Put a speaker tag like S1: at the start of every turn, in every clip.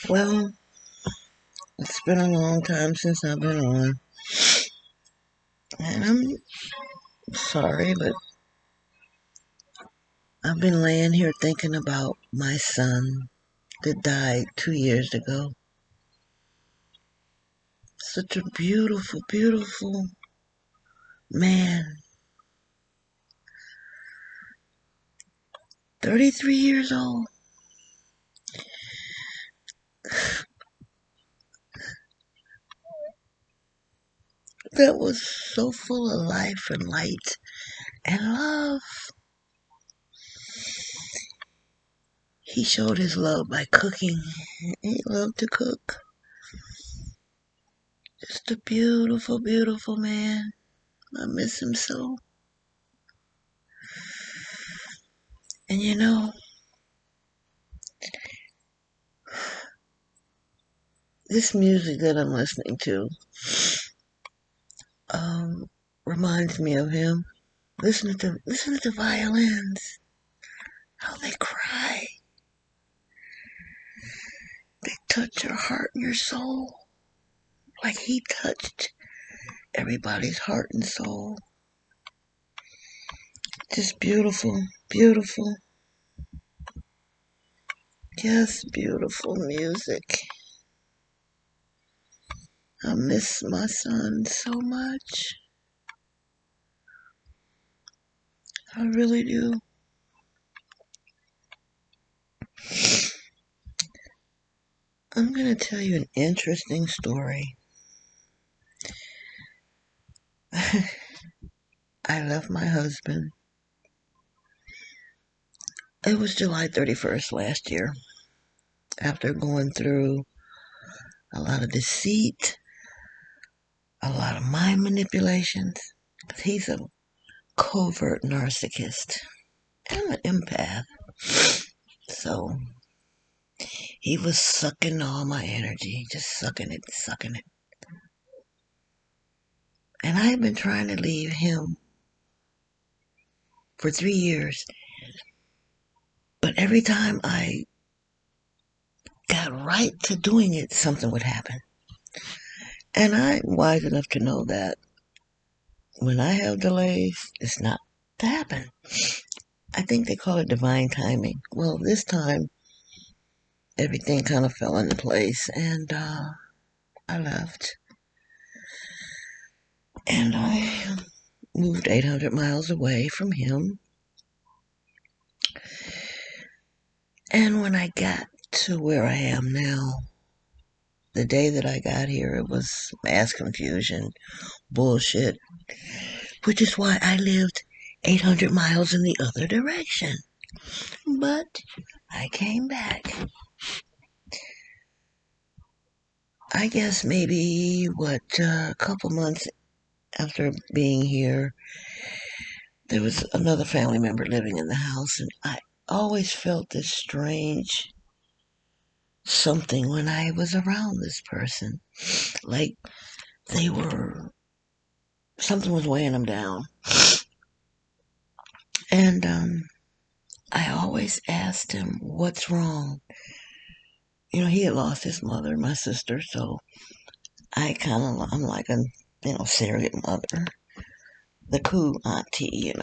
S1: Well, it's been a long time since I've been on, and I'm sorry, but I've been laying here thinking about my son that died 2 years ago. Such a beautiful, beautiful man. 33 years old. That was so full of life and light and love. He showed his love by cooking. He loved to cook. Just a beautiful, beautiful man. I miss him so. And this music that I'm listening to um, reminds me of him. Listen to the violins, how they cry. They touch your heart and your soul, like he touched everybody's heart and soul. Just beautiful, beautiful, just beautiful music. I miss my son so much. I really do. I'm going to tell you an interesting story. I left my husband. It was July 31st last year. After going through a lot of deceit, a lot of mind manipulations. He's a covert narcissist and an empath. So he was sucking all my energy, just sucking it, sucking it. And I had been trying to leave him for 3 years. But every time I got right to doing it, something would happen. And I'm wise enough to know that when I have delays, it's not to happen. I think they call it divine timing. Well, this time, everything kind of fell into place, and I left. And I moved 800 miles away from him. And when I got to where I am now, the day that I got here, it was mass confusion, bullshit, which is why I lived 800 miles in the other direction. But I came back. I guess maybe, a couple months after being here, there was another family member living in the house, and I always felt this strange something when I was around this person. Like they were, something was weighing them down. And I always asked him, what's wrong? He had lost his mother, my sister, so I'm like a, surrogate mother, the cool auntie.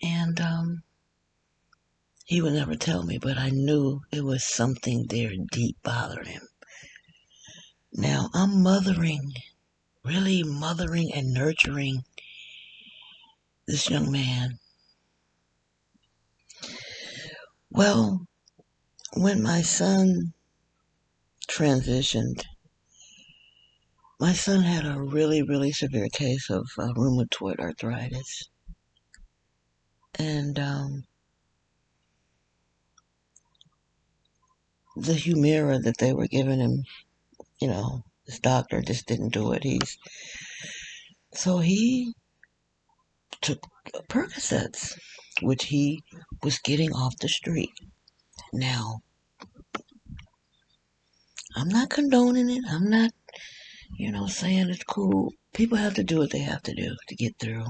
S1: And he would never tell me, but I knew it was something there deep bothering him. Now I'm mothering, really mothering and nurturing this young man. Well, when my son transitioned, my son had a really, really severe case of rheumatoid arthritis. And the Humira that they were giving him, this doctor just didn't do it. So he took Percocets, which he was getting off the street. Now, I'm not condoning it. I'm not, saying it's cool. People have to do what they have to do to get through.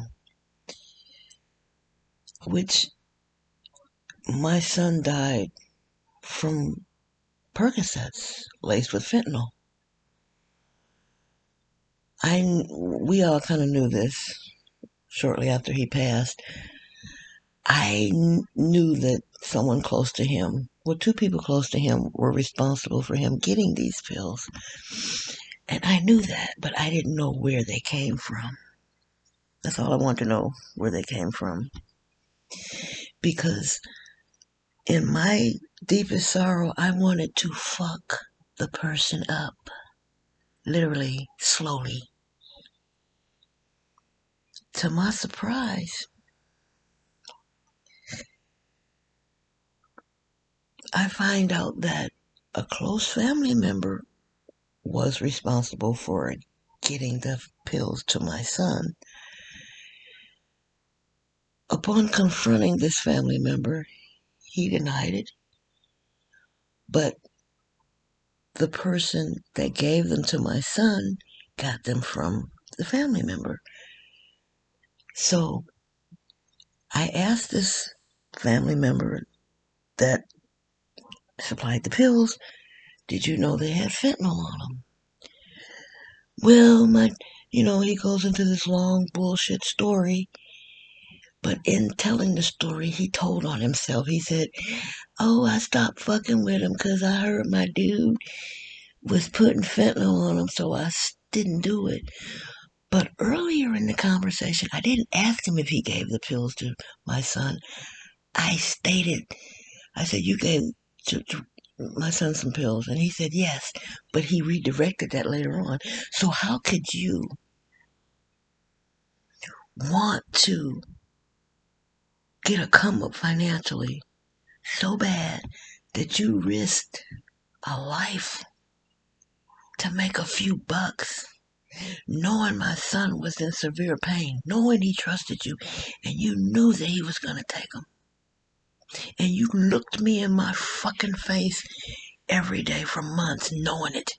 S1: Which my son died from Percocets laced with fentanyl. We all kind of knew this shortly after he passed. Knew that someone close to him, well, two people close to him, were responsible for him getting these pills. And I knew that, but I didn't know where they came from. That's all I wanted to know, where they came from. Because in my deepest sorrow, I wanted to fuck the person up. Literally, slowly. To my surprise, I find out that a close family member was responsible for getting the pills to my son. Upon confronting this family member, he denied it, but the person that gave them to my son got them from the family member. So I asked this family member that supplied the pills, did you know they had fentanyl on them? Well, he goes into this long bullshit story. But in telling the story, he told on himself. He said, oh, I stopped fucking with him because I heard my dude was putting fentanyl on him, so I didn't do it. But earlier in the conversation, I didn't ask him if he gave the pills to my son. I said, you gave to my son some pills. And he said, yes. But he redirected that later on. So how could you want to get a come up financially so bad that you risked a life to make a few bucks, knowing my son was in severe pain, knowing he trusted you, and you knew that he was going to take him? And you looked me in my fucking face every day for months knowing it.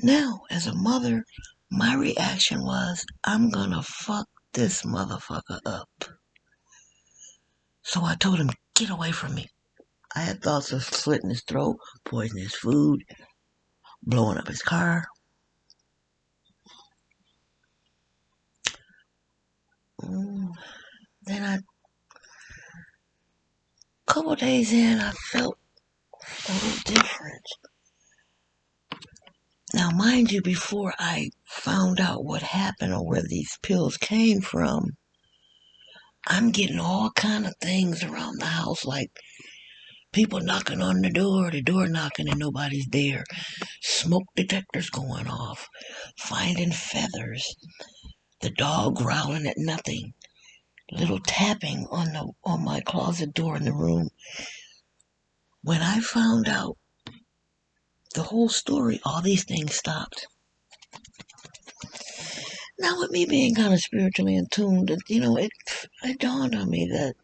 S1: Now, as a mother, my reaction was, I'm going to fuck this motherfucker up. So I told him, get away from me. I had thoughts of slitting his throat, poisoning his food, blowing up his car. Then a couple days in, I felt a little different. Now, mind you, before I found out what happened or where these pills came from, I'm getting all kind of things around the house, like people knocking on the door knocking and nobody's there, smoke detectors going off, finding feathers, the dog growling at nothing, little tapping on my closet door in the room. When I found out the whole story, all these things stopped. Now, with me being kind of spiritually in tune, it dawned on me that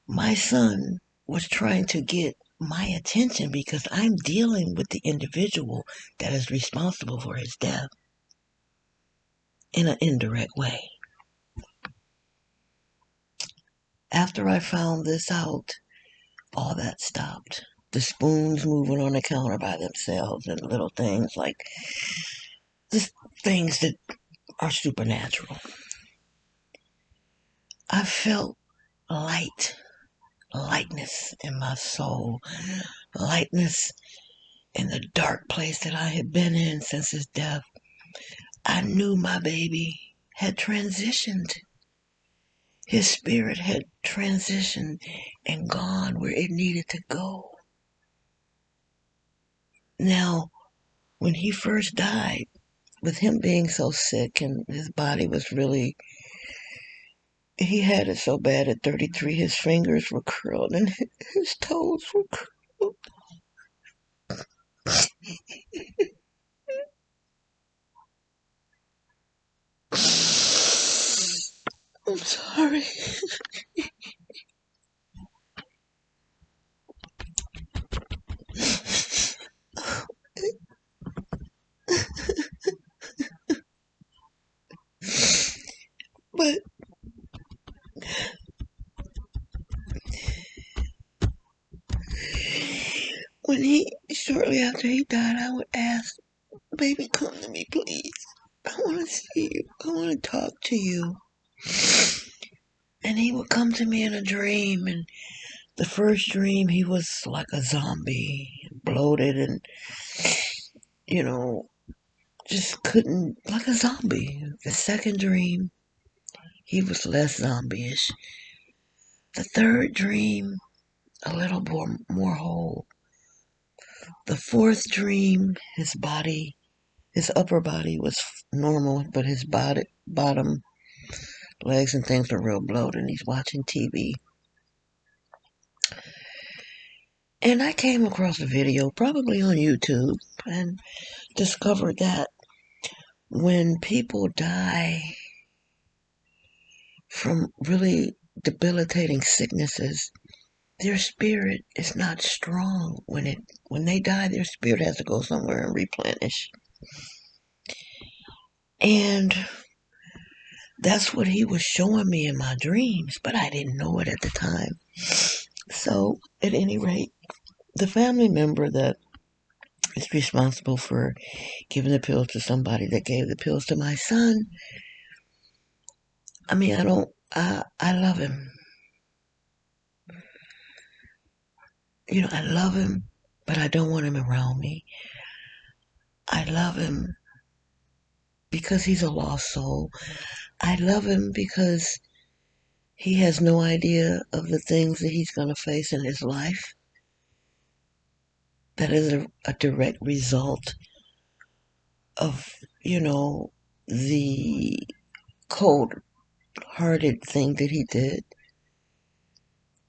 S1: my son was trying to get my attention because I'm dealing with the individual that is responsible for his death in an indirect way. After I found this out, all that stopped. The spoons moving on the counter by themselves and little things like just things that are supernatural. I felt lightness in my soul, lightness in the dark place that I had been in since his death. I knew my baby had transitioned. His spirit had transitioned and gone where it needed to go. Now, when he first died, with him being so sick and his body was really, he had it so bad at 33, his fingers were curled and his toes were curled. I'm sorry. But shortly after he died, I would ask, baby, come to me, please. I want to see you. I want to talk to you. And he would come to me in a dream. And the first dream, he was like a zombie, bloated and, you know, just couldn't, like a zombie. The second dream, he was less zombie-ish. The third dream, a little more whole. The fourth dream, his upper body was normal, but his bottom legs and things were real bloated, and he's watching TV. And I came across a video, probably on YouTube, and discovered that when people die from really debilitating sicknesses, their spirit is not strong. When they die, their spirit has to go somewhere and replenish. And that's what he was showing me in my dreams, but I didn't know it at the time. So, at any rate, the family member that is responsible for giving the pills to somebody that gave the pills to my son, I mean, I love him. I love him, but I don't want him around me. I love him because he's a lost soul. I love him because he has no idea of the things that he's going to face in his life. That is a direct result of, the cold-hearted thing that he did.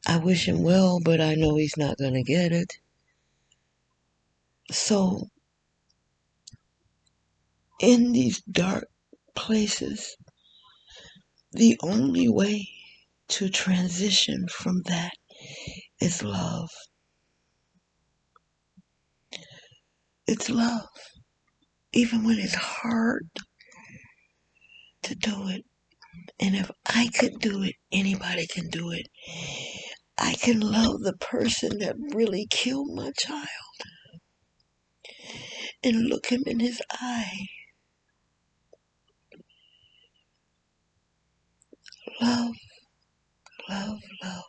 S1: I wish him well, but I know he's not going to get it. So, in these dark places, the only way to transition from that is love. It's love. Even when it's hard to do it. And if I could do it, anybody can do it. I can love the person that really killed my child and look him in his eye. Love, love, love.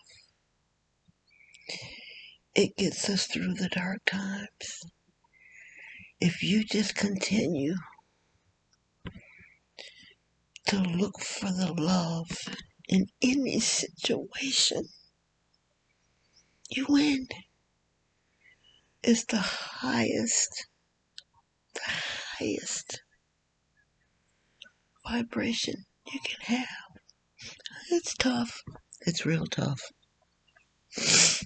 S1: It gets us through the dark times. If you just continue to look for the love in any situation, you win. It's the highest vibration you can have. It's tough. It's real tough. It's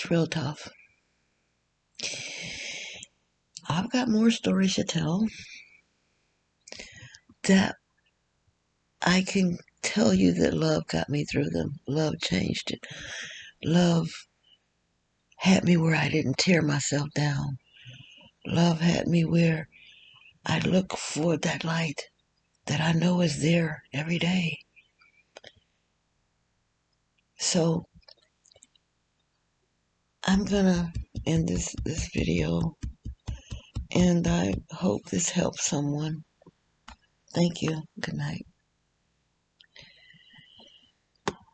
S1: real tough. I've got more stories to tell that I can tell you that love got me through them. Love changed it. Love had me where I didn't tear myself down. Love had me where I look for that light that I know is there every day. So I'm gonna end this video, and I hope this helps someone. Thank you. Good night.